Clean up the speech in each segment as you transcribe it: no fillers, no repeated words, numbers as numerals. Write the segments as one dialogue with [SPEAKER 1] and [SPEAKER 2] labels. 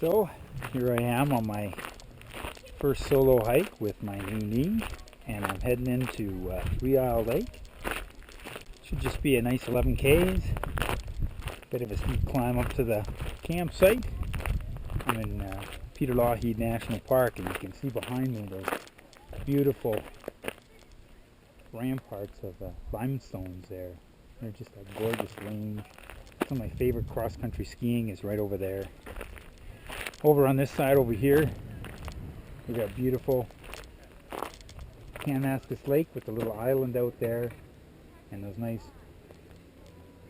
[SPEAKER 1] So here I am on my first solo hike with my new knee, and I'm heading into Three Isle Lake. Should just be a nice 11 Ks. Bit of a steep climb up to the campsite. I'm in Peter Lougheed National Park, and you can see behind me those beautiful ramparts of limestones there. They're just a gorgeous range. Some of my favorite cross-country skiing is right over there. Over on this side over here, we got beautiful Kananaskis Lake with the little island out there and those nice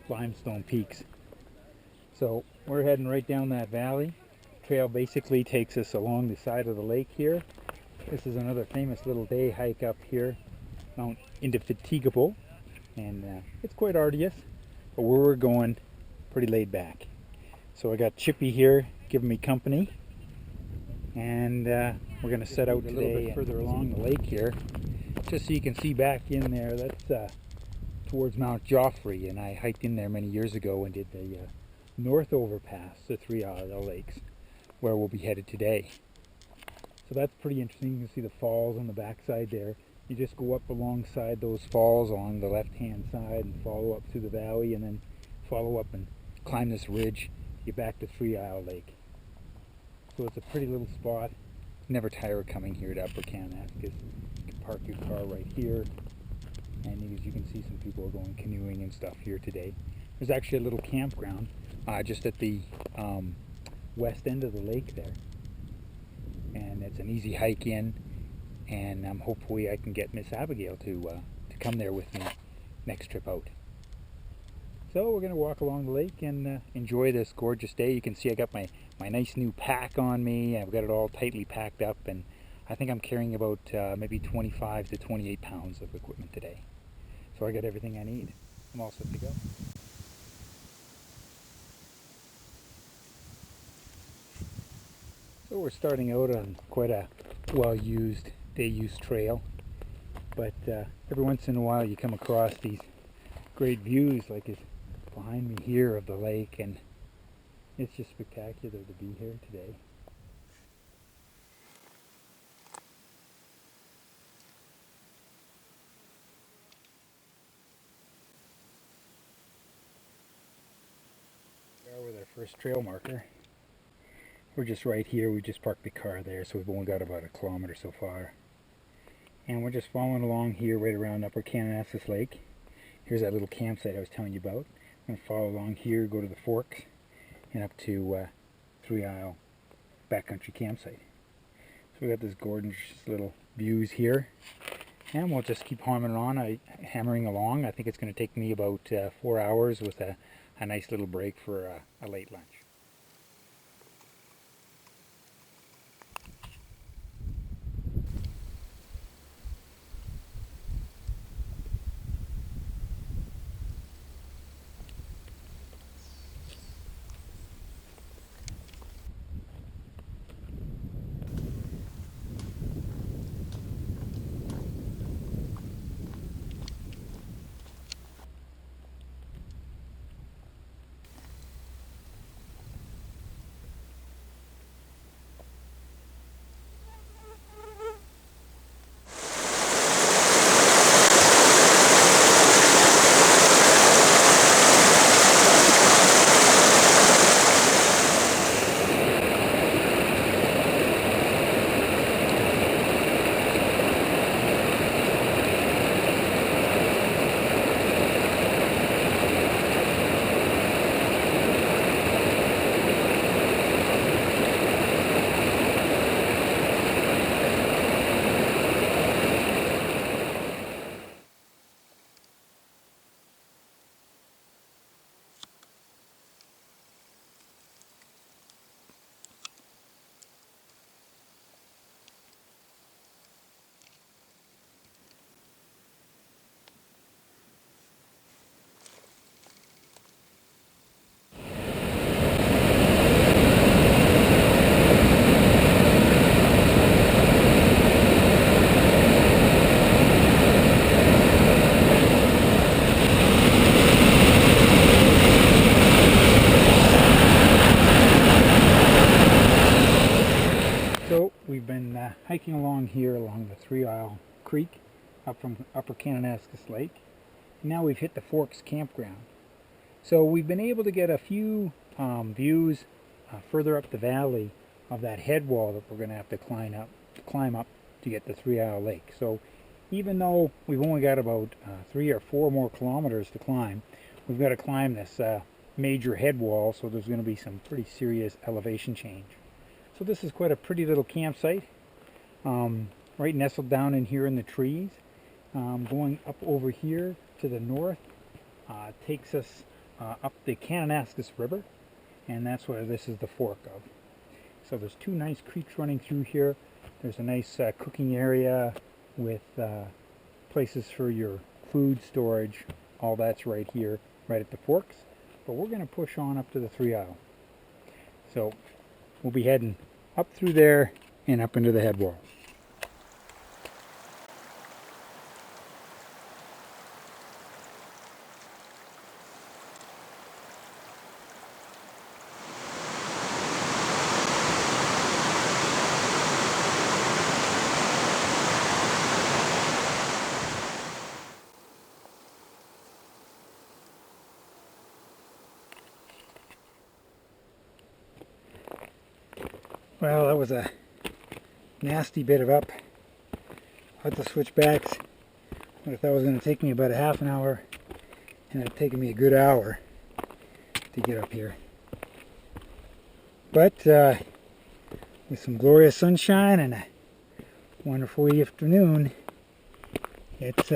[SPEAKER 1] limestone peaks. So we're heading right down that valley. The trail basically takes us along the side of the lake here. This is another famous little day hike up here, Mount Indefatigable, and it's quite arduous, but where we're going, pretty laid back. So I got Chippy here giving me company, and we're going to set out today a little bit further along the lake here, just so you can see back in there. That's towards Mount Joffre, and I hiked in there many years ago and did the north overpass to Three Isle Lakes, where we'll be headed today. So that's pretty interesting. You can see the falls on the backside there. You just go up alongside those falls along the left-hand side and follow up through the valley, and then follow up and climb this ridge, get back to Three Isle Lake. So it's a pretty little spot. Never tire coming here to Upper Kananaskis. You can park your car right here, and as you can see, some people are going canoeing and stuff here today. There's actually a little campground just at the west end of the lake there, and it's an easy hike in, and hopefully I can get Miss Abigail to come there with me next trip out. So we're going to walk along the lake and enjoy this gorgeous day. You can see I got my nice new pack on me. I've got it all tightly packed up, and I think I'm carrying about maybe 25 to 28 pounds of equipment today. So I got everything I need. I'm all set to go. So we're starting out on quite a well-used, day-use trail, but every once in a while you come across these great views like is behind me here of the lake, and it's just spectacular to be here today. We are with our first trail marker. We're just right here. We just parked the car there, so we've only got about a kilometer so far. And we're just following along here right around Upper Kananaskis Lake. Here's that little campsite I was telling you about. I'm going to follow along here, go to the forks, and up to Three Isle backcountry campsite. So we got this gorgeous little views here, and we'll just keep hammering along. I think it's going to take me about 4 hours with a nice little break for a late lunch. Three Isle Creek up from Upper Kananaskis Lake. Now we've hit the Forks campground. So we've been able to get a few views further up the valley of that head wall that we're going to have to climb up to get to Three Isle Lake. So even though we've only got about 3 or 4 more kilometers to climb, we've got to climb this major head wall, so there's going to be some pretty serious elevation change. So this is quite a pretty little campsite, right nestled down in here in the trees. Going up over here to the north takes us up the Kananaskis River, and that's where this is the fork of. So there's 2 nice creeks running through here. There's a nice cooking area with places for your food storage. All that's right here, right at the forks. But we're going to push on up to the Three Isle. So we'll be heading up through there and up into the head wall. Well, that was a nasty bit of up. I had to switch backs. I thought it was going to take me about a half an hour, and it's taken me a good hour to get up here. But with some glorious sunshine and a wonderful afternoon, it's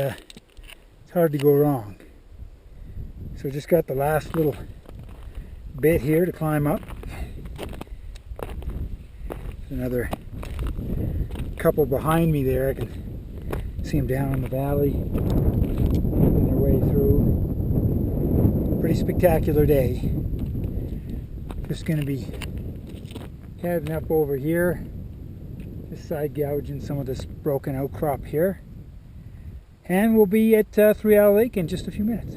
[SPEAKER 1] hard to go wrong. So just got the last little bit here to climb up. Another couple behind me there. I can see them down in the valley, making their way through. Pretty spectacular day. Just going to be heading up over here, just side gouging some of this broken outcrop here. And we'll be at Three Isle Lake in just a few minutes.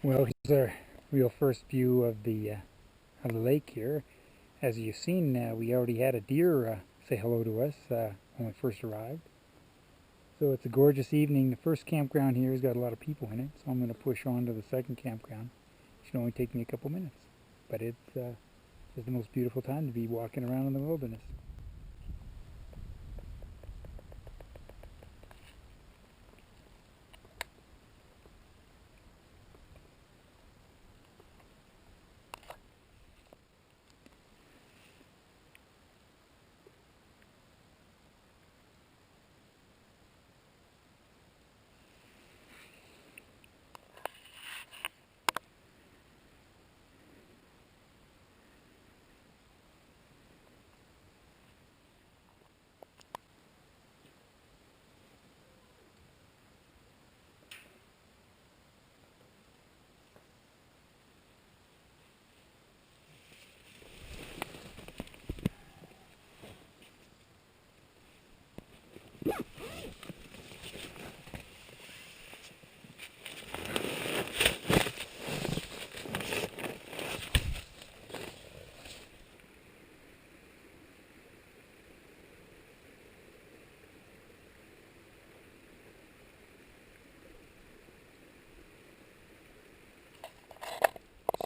[SPEAKER 1] Well, here's our real first view of the lake here. As you've seen, we already had a deer say hello to us when we first arrived. So it's a gorgeous evening. The first campground here has got a lot of people in it, so I'm going to push on to the second campground. It should only take me a couple minutes, but it's just the most beautiful time to be walking around in the wilderness.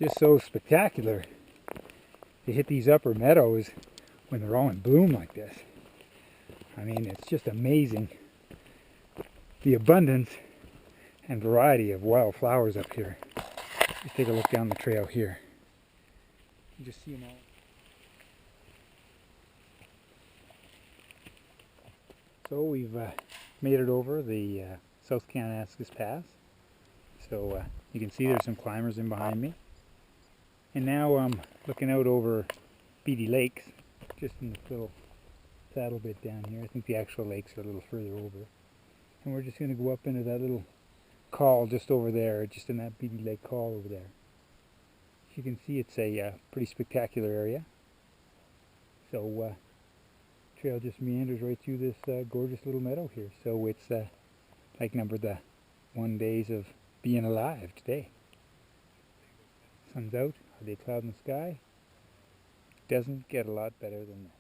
[SPEAKER 1] Just so spectacular to hit these upper meadows when they're all in bloom like this. I mean, it's just amazing the abundance and variety of wild flowers up here. Just take a look down the trail here. You just see them all. So we've made it over the South Kananaskis Pass. So you can see there's some climbers in behind me. And now I'm looking out over Beatty Lakes, just in this little saddle bit down here. I think the actual lakes are a little further over. And we're just going to go up into that little col just over there, just in that Beatty Lake col over there. As you can see, it's a pretty spectacular area. So trail just meanders right through this gorgeous little meadow here. So it's like number the 1 days of being alive today. Sun's out, hardly a cloud in the sky. Doesn't get a lot better than this.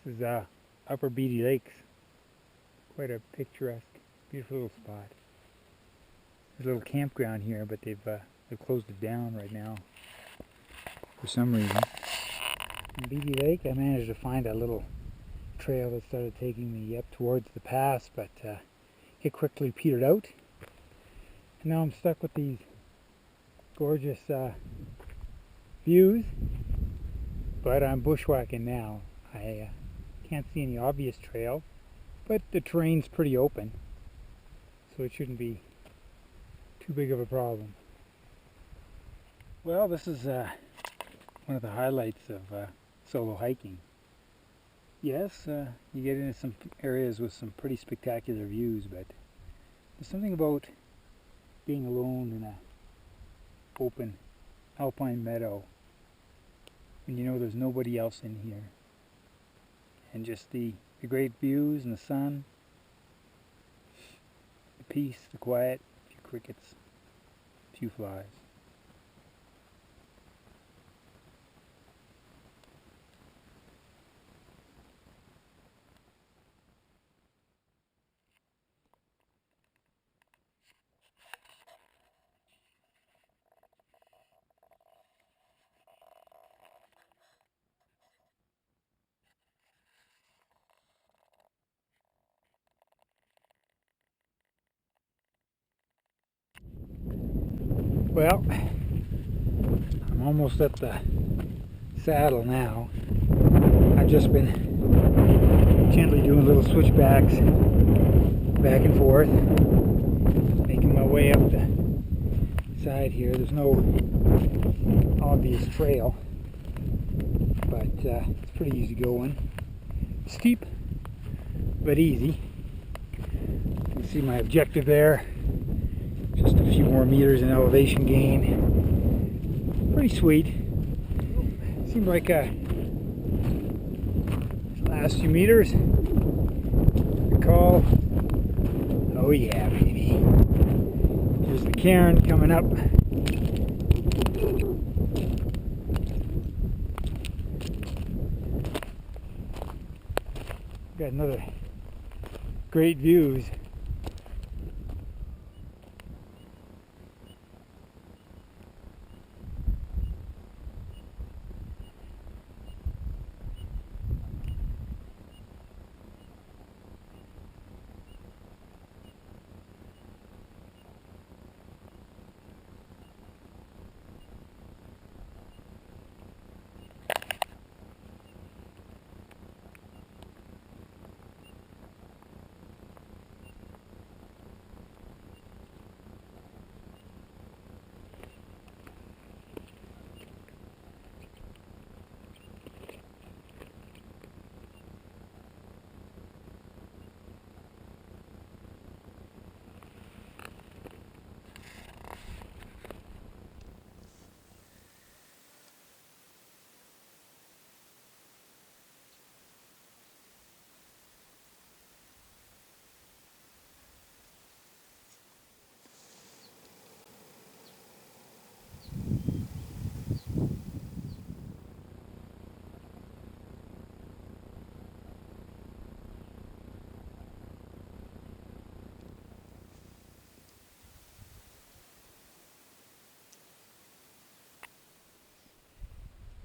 [SPEAKER 1] This is Upper Beatty Lakes. Quite a picturesque, beautiful little spot. There's a little campground here, but they've closed it down right now for some reason. In Beatty Lake, I managed to find a little trail that started taking me up towards the pass, but it quickly petered out. And now I'm stuck with these gorgeous views, but I'm bushwhacking now. I can't see any obvious trail, but the terrain's pretty open, so it shouldn't be too big of a problem. Well, this is one of the highlights of solo hiking. Yes, you get into some areas with some pretty spectacular views, but there's something about being alone in a open alpine meadow when you know there's nobody else in here, and just the great views and the sun, the peace, the quiet, a few crickets, a few flies. Well, I'm almost at the saddle now. I've just been gently doing little switchbacks back and forth, making my way up the side here. There's no obvious trail, but it's pretty easy going. Steep, but easy. You can see my objective there. Just a few more meters in elevation gain. Pretty sweet. Seemed like last few meters. Recall. Oh yeah, baby. Here's the cairn coming up. Got another great views.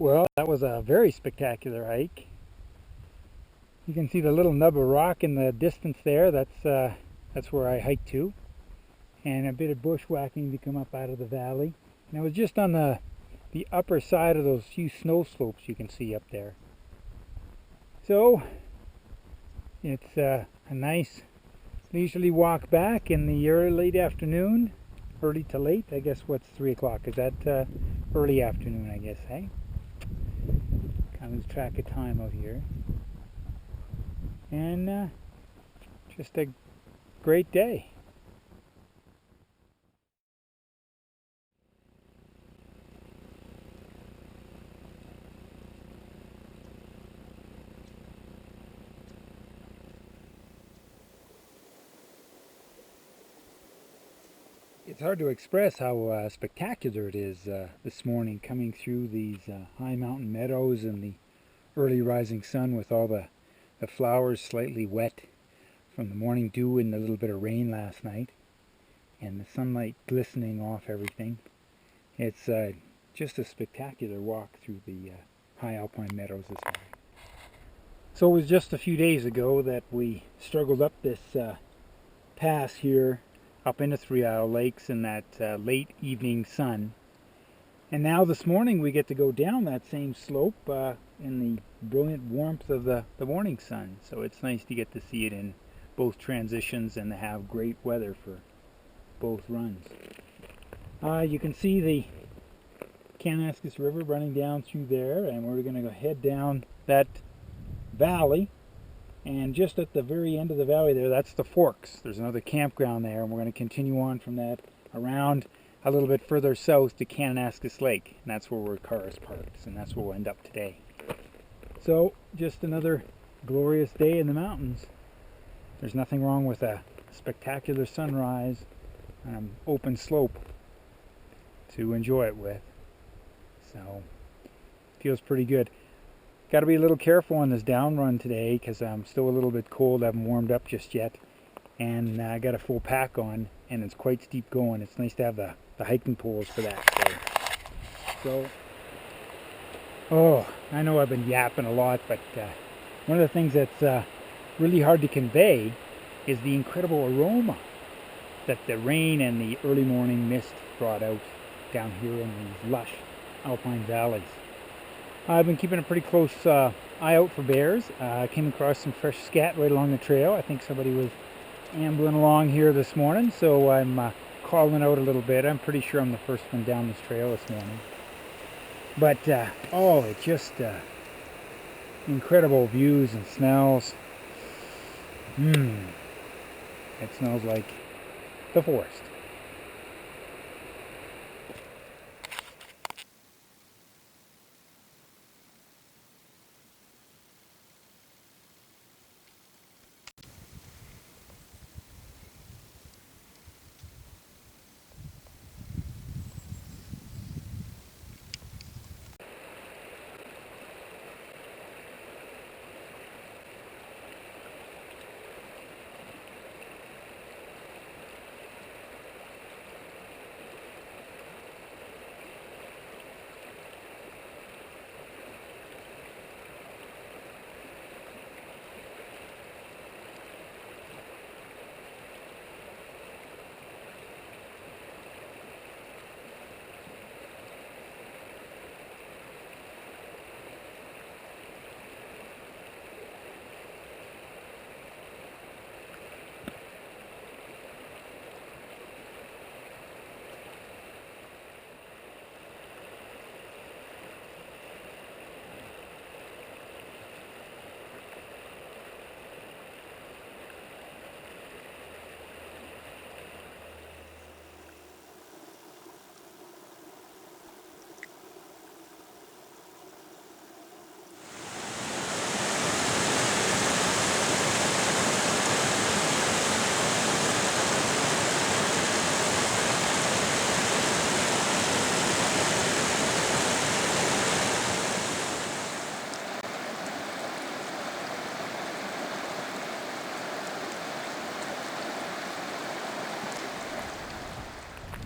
[SPEAKER 1] Well, that was a very spectacular hike. You can see the little nub of rock in the distance there. That's where I hiked to, and a bit of bushwhacking to come up out of the valley. And I was just on the upper side of those few snow slopes you can see up there. So it's a nice leisurely walk back in the late afternoon. early to late. I guess what's 3 o'clock? Is that early afternoon, I guess, hey? Kind of lose track of time out here. And just a great day. It's hard to express how spectacular it is this morning, coming through these high mountain meadows and the early rising sun with all the flowers slightly wet from the morning dew and a little bit of rain last night, and the sunlight glistening off everything. It's just a spectacular walk through the high alpine meadows this morning. So it was just a few days ago that we struggled up this pass here up into Three Isle Lakes in that late evening sun. And now this morning we get to go down that same slope in the brilliant warmth of the morning sun. So it's nice to get to see it in both transitions and to have great weather for both runs. You can see the Kananaskis River running down through there, and we're going to go head down that valley. And just at the very end of the valley there, that's the Forks. There's another campground there, and we're going to continue on from that around a little bit further south to Kananaskis Lake. And that's where our car is parked, and that's where we'll end up today. So, just another glorious day in the mountains. There's nothing wrong with a spectacular sunrise on an open slope to enjoy it with. So, feels pretty good. Got to be a little careful on this down run today because I'm still a little bit cold. I haven't warmed up just yet, and I got a full pack on, and it's quite steep going. It's nice to have the hiking poles for that. Oh, I know I've been yapping a lot, but one of the things that's really hard to convey is the incredible aroma that the rain and the early morning mist brought out down here in these lush alpine valleys. I've been keeping a pretty close eye out for bears. I came across some fresh scat right along the trail. I think somebody was ambling along here this morning, so I'm calling out a little bit. I'm pretty sure I'm the first one down this trail this morning. But, it's just incredible views and smells. It smells like the forest.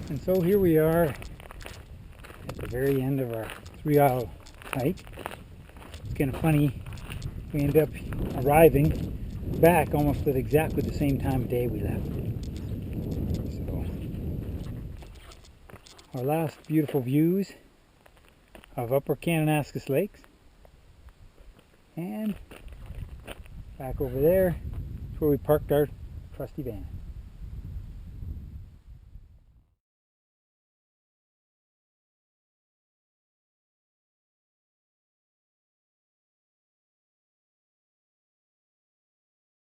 [SPEAKER 1] And so here we are at the very end of our 3 Isle hike. It's kind of funny, we end up arriving back almost at exactly the same time of day we left. So, our last beautiful views of Upper Kananaskis Lakes. And back over there is where we parked our trusty van.